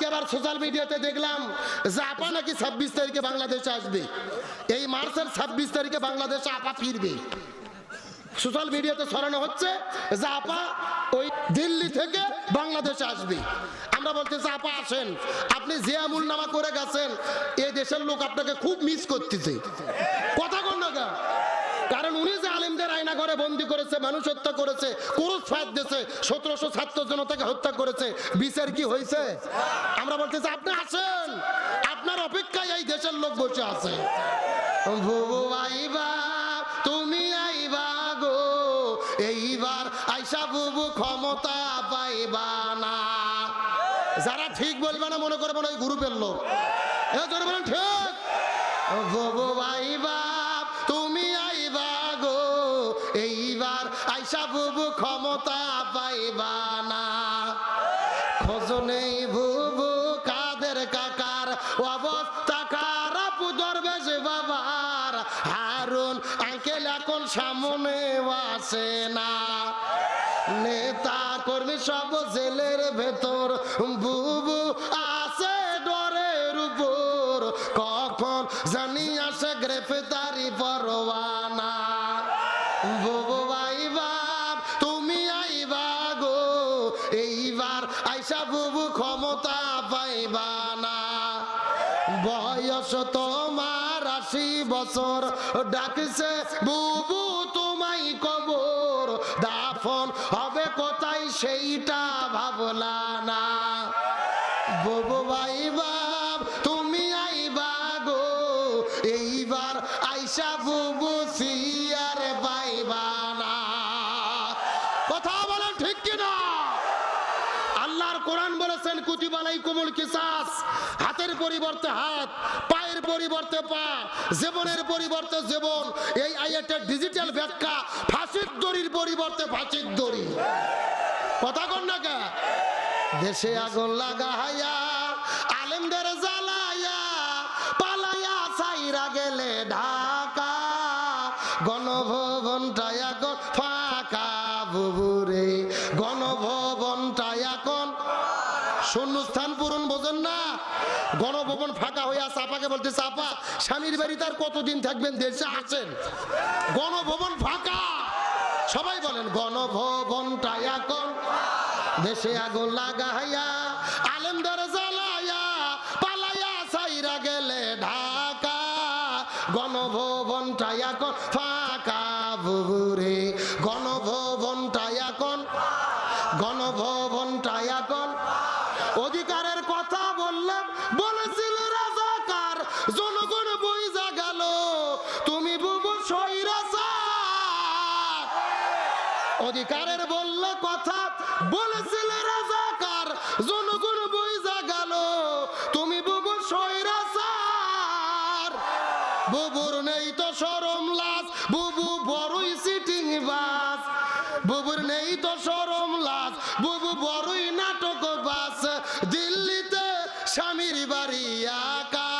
আজকে আবার সোশ্যাল মিডিয়াতে দেখলাম যে আপা নাকি 26 তারিখে বাংলাদেশে আসবে, এই মার্চের 26 তারিখে বাংলাদেশে আপা ফিরবে। সোশ্যাল মিডিয়াতে ছড়ানো হচ্ছে যে আপা ওই দিল্লি থেকে বাংলাদেশে আসবে। আমরা বলতেছি আপা আসেন, আপনি যে আমল নামা করে গেছেন এই দেশের লোক আপনাকে খুব মিস করতেছে। কথা কোন না, কারণ উনি যে আলেমদের আয়না ঘরে বন্দী করেছে, মানুষ হত্যা করেছে, ক্রুশ ফাঁদ দিয়েছে, 1700 ছাত্র জনতাকে হত্যা করেছে, বিচার কি হয়েছে? আমরা বলতেছি আপনি আসেন, আপনার অপেক্ষায় এই দেশের লোক বসে আছে। বুবু আইবা তুমি আইবা গো, এইবার আইসা বুবু ক্ষমতা পাইবা না। যারা ঠিক বলবে না মনে করবেন ওই গ্রুপের লোক, জোরে বলেন ঠিক। বুবু আইবা তুমি আইবা গো, এইবার আইসা বুবু ক্ষমতা পাইবা না। খোঁজ নেই বুবু কাদের কাকার, অবস্থা খারাপ দরবেশ বাবার, হারুন আঙ্কেল এখন সামনে আসে না। নেতা কর্মী সব জেলের ভেতর, বুবু আছে ডরের উপর, কখন জানি আসে গ্রেফতারি পরোয়ানা। বুবু আইবা তুমি আইবা গো, এইবার আইসা বুবু ক্ষমতা পাইবা না। বয়স তোমার 80 বছর, ডাকছে বুবু তোমায় কবর, দাফন হবে কোথায় সেইটা ভাবলা না। বুবু আইবা তুমি আইবা গো, এইবার আইসা বুবু সিয়ার পাইবা না। কথা বলেন ঠিক কিনা? আল্লাহর কোরআন বলেছেন কুতিবা আলাইকুমুল কিসাস, হাতের পরিবর্তে হাত, পায়ের পরিবর্তে পা, জীবনের পরিবর্তে জীবন। এই আয়াতের ডিজিটাল ব্যাখ্যা ফাঁসির দড়ির পরিবর্তে ফাঁসির দড়ি। কথা কোন না কে? দেশে আগুন লাগাইয়া আলেমদের জ্বালাইয়া পালাইয়া সাইরা গেলে ঢাকা, গণভবনটা এখন ফাঁকা বুবুরে, গণভবনটা এখন শূন্যস্থান পূরণ। বোঝেন না? গণভবন ফাঁকা হয়ে আছে। আপাকে বলতে চাপা স্বামীর বাড়ি তার কতদিন থাকবেন, দেশে আছেন, গণভবন ফাঁকা। সবাই বলেন গণভবনটা এখন। দেশে আগুন লাগাইয়া আলেমদের জ্বালাইয়া পালাইয়া সাইরা গেলে ঢাকা, গণভবনটা এখন ফাঁকা বুবুরে, গণভবনটা এখন, গণভবনটা এখন। অধিকারের কথা বললাম, বলেছিল রাজাকার, জনগণ বুঝা গেল তুমি বুবু স্বৈরাচার। অধিকারের বললে কথা, বলেছিল রাজাকার, জনগণ বুঝা গেল তুমি বুবু স্বৈরাচার। বুবুর নেই তো শরম লাজ, বুবু বড়ই সিটিং বাস, বুবুর নেই তো শরম লাজ, বুবু বড়ই নাটক বাস। দিল্লিতে স্বামীর বাড়ি একা,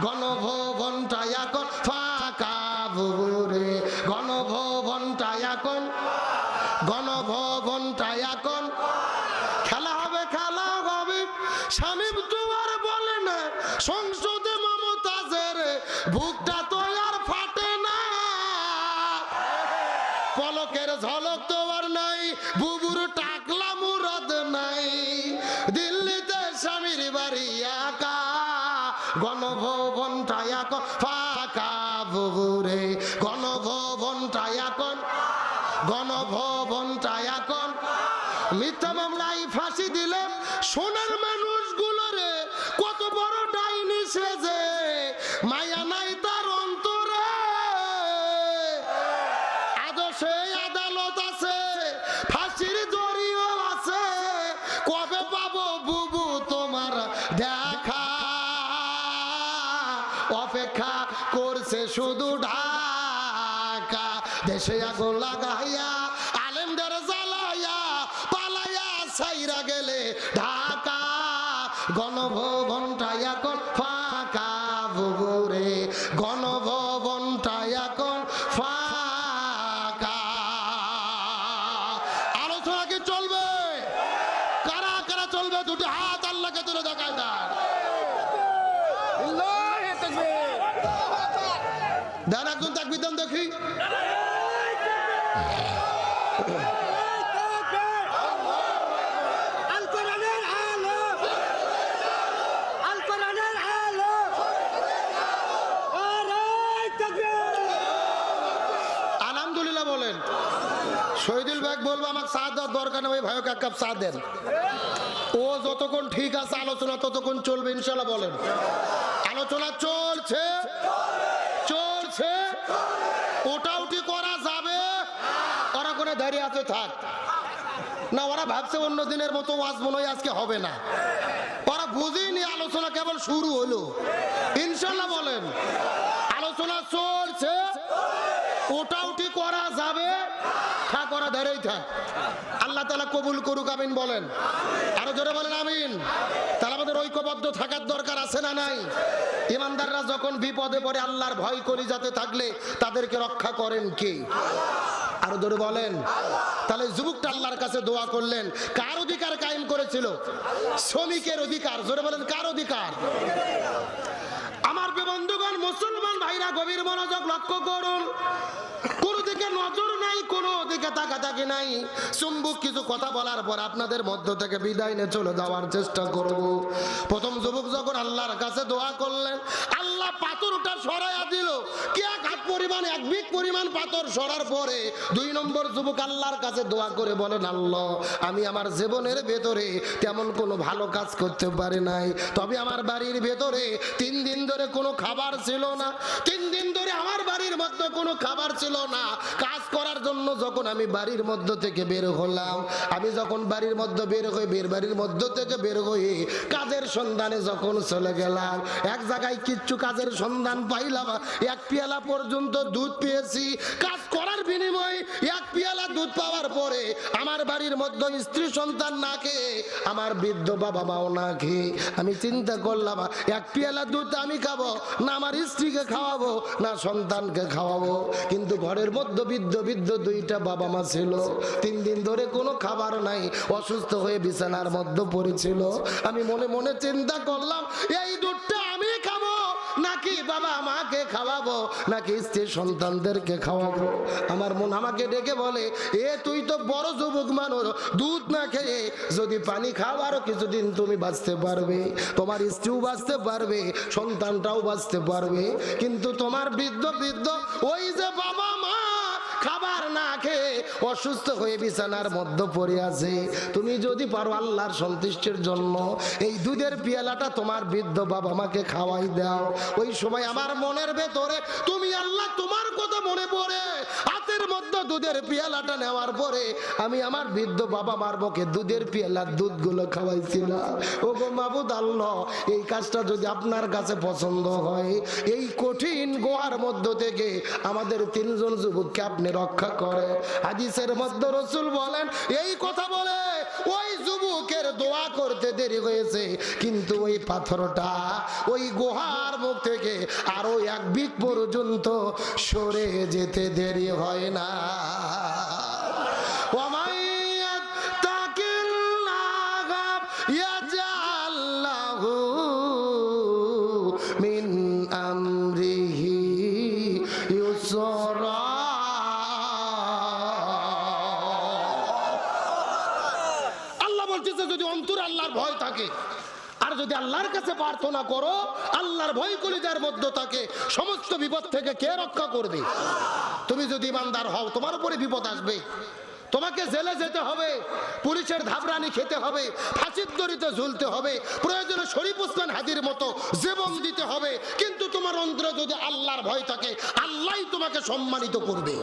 গণভবনটা এখন ফাঁকা বুবুরে, গণভবনটা এখন, গণভবনটা এখন। খেলা হবে, খেলা হবে, স্বামী তোমার বলে না সংসদে মমতাজের বুকটা তো আর ফাটে না। পলকের ঝলক তো আর নাই, বুবুর টাকলা মুরাদ নাই, দিল্লিতে স্বামীর বাড়ি একা, গণভবনটা এখন ফাঁকা বুবুরে, গণভবনটা এখন, গণভবনটা এখন। মিথ্যা মামলায় ফাঁসি দিলে সোনার মানুষগুলোরে কত বড় ডাইনি সেজে, মায়া নাই তার অন্তরে। আদর্শে আদালত আছে, ফাঁসির দড়িও আছে, কবে পাবো বুবু তোমার দেখা, অপেক্ষা করছে শুধু ঢাকা। দেশে আগুন লাগাইয়া আলেমদের জ্বালাইয়া পালাইয়া সাইরা গেলে ঢাকা, গণভবনটা এখন ফাঁকা বুবুরে, গণভবনটা এখন ফাঁকা। আলোচনা কি চলবে? কারা কারা চলবে? দুটো হাত আল্লাহকে হাতটা তুলে দেখায় তার দেন একজন তাকবীর দেন দেখি। আলহামদুলিল্লাহ বলেন। শহীদুল ভাই বলবো আমাকে চা দেওয়ার দরকার নেই, ওই ভাইকে এক কাপ চা দেন। ও যতক্ষণ ঠিক আছে আলোচনা ততক্ষণ চলবে ইনশাল্লাহ। বলেন আলোচনা চলছে চলছে, ওটা উঠি করা যাবে। ওরা করে দাঁড়িয়ে আছে থাক না, ওরা ভাবছে অন্য দিনের মতো ওয়াজ মনে হয় আজকে হবে না। ওরা বুঝিনি আলোচনা কেবল শুরু হলো ইনশাল্লাহ। বলেন আলোচনা চলছে, ওটা উঠি করা যাবে, থাক ওরা দাঁড়িয়ে থাক। আল্লাহ তাআলা কবুল করুক, আমিন বলেন। আরো জোরে বলেন আমিন। তাহলে আমাদের ঐক্যবদ্ধ থাকার দরকার আছে না নাই? ইমানদাররা যখন বিপদে পড়ে আল্লাহর ভয় কলিজাতে থাকলে তাদেরকে রক্ষা করেন কে? আরো জোরে বলেন। তাহলে যুবকটা আল্লাহর কাছে দোয়া করলেন, কার অধিকার কায়েম করেছিল? শ্রমিকের অধিকার। জোরে বলেন কার অধিকার? আমার বন্ধুগণ মুসলমান ভাইরা গভীর মনোযোগ লক্ষ্য করুন। কোন দিকে নজর নাই, কোন দিকে তাকাতাকি নাই। চুম্বক কিছু কথা বলার পর আপনাদের মধ্য থেকে বিদায় নিয়ে চলে যাওয়ার চেষ্টা করব। প্রথম যুবক যখন আল্লাহর কাছে দোয়া করলেন, আল্লাহ পাথরটা সরাইয়া দিল। কি এক হাত পরিমাণ, এক বিঘ পরিমাণ পাথর সরার পরে দুই নম্বর যুবক আল্লাহর কাছে দোয়া করে বলেন, আল্লাহ আমি আমার জীবনের ভেতরে তেমন কোনো ভালো কাজ করতে পারি নাই, তবে আমার বাড়ির ভেতরে 3 দিন ধরে কোনো খাবার ছিল না। 3 দিন ধরে আমার বাড়ির মধ্যে কোনো খাবার ছিল না। কাজ করার জন্য যখন আমি বাড়ির মধ্য থেকে বের হলাম, আমি যখন বাড়ির মধ্যে বের হয়ে বাড়ির মধ্য থেকে বের হয়ে কাজের সন্ধানে যখন চলে গেলাম, এক জায়গায় কিচ্ছু কাজের সন্ধান পাইলাম। 1 পেয়ালা পর্যন্ত দুধ পেয়েছি। কাজ করার বিনিময়ে 1 পেয়ালা দুধ পাওয়ার পরে আমার বাড়ির মধ্যে স্ত্রী সন্তান না খেয়ে, আমার বৃদ্ধ বাবা মাও না খেয়ে, আমি চিন্তা করলাম 1 পেয়ালা দুধ আমি খাবো না আমার স্ত্রীকে খাওয়াবো না সন্তানকে খাওয়াবো। কিন্তু ঘরের মধ্যে বৃদ্ধ 2টা বাবা মা ছিল। 3 দিন ধরে কোনো খাবার নাই, অসুস্থ হয়ে বিছানার মধ্যে পড়েছিল। আমি মনে মনে চিন্তা করলাম, এই দুধটা আমি খাবো নাকি বাবা মাকে খাওয়াবো, নাকি স্ত্রী সন্তানদেরকে খাওয়াবো? আমার মন আমাকে ডেকে বলে, এ তুই তো বড় যুবক মানুষ, দুধ না খেয়ে যদি পানি খাও আরো কিছুদিন তুমি বাঁচতে পারবে, তোমার স্ত্রীও বাঁচতে পারবে, সন্তানটাও বাঁচতে পারবে। কিন্তু তোমার বৃদ্ধ ওই যে বাবা মা খাবার না খেয়ে অসুস্থ হয়ে বিছানার মধ্যে পড়ে আছে, তুমি যদি পারো আল্লাহর সন্তুষ্টির জন্য এই দুধের পেয়ালাটা তোমার বৃদ্ধ বাবা মাকে খাওয়াই দাও। ওই সময় আমার মনের ভেতরে তুমি আল্লাহ তোমার কথা মনে পড়ে হাতের মধ্যে দুধের পেয়ালাটা নেওয়ার পরে আমি আমার বৃদ্ধ বাবা মার মুখে দুধের পেয়ালার দুধগুলো খাওয়াইছিলাম। ও গো মাবুদ আল্লাহ, এই কাজটা যদি আপনার কাছে পছন্দ হয়, এই কঠিন গোয়ার মধ্য থেকে আমাদের 3 জন যুবককে আপনি রক্ষা করে। হাদিসের মধ্যে রাসূল বলেন, এই কথা বলে ওই যুবকের দোয়া করতে দেরি হয়েছে, কিন্তু ওই পাথরটা ওই গুহার মুখ থেকে আরো 1 বিঘ পর্যন্ত সরে যেতে দেরি হয় না। মিন আমরিহি ইউসরা। যদি অন্তরে আল্লাহর ভয় থাকে আর যদি আল্লাহর কাছে প্রার্থনা করো, আল্লাহর ভয় কলিজার মধ্যে থাকে, সমস্ত বিপদ থেকে কে রক্ষা করবে? তুমি যদি ইমানদার হও তোমার উপরে বিপদ আসবে, তোমাকে জেলে যেতে হবে, পুলিশের ধাবরানি খেতে হবে, ফাঁসির দড়িতে ঝুলতে হবে, প্রয়োজনে শরীফ ওসমান হাদির মতো জীবন দিতে হবে। কিন্তু তোমার অন্তরে যদি আল্লাহর ভয় থাকে, আল্লাহই তোমাকে সম্মানিত করবে।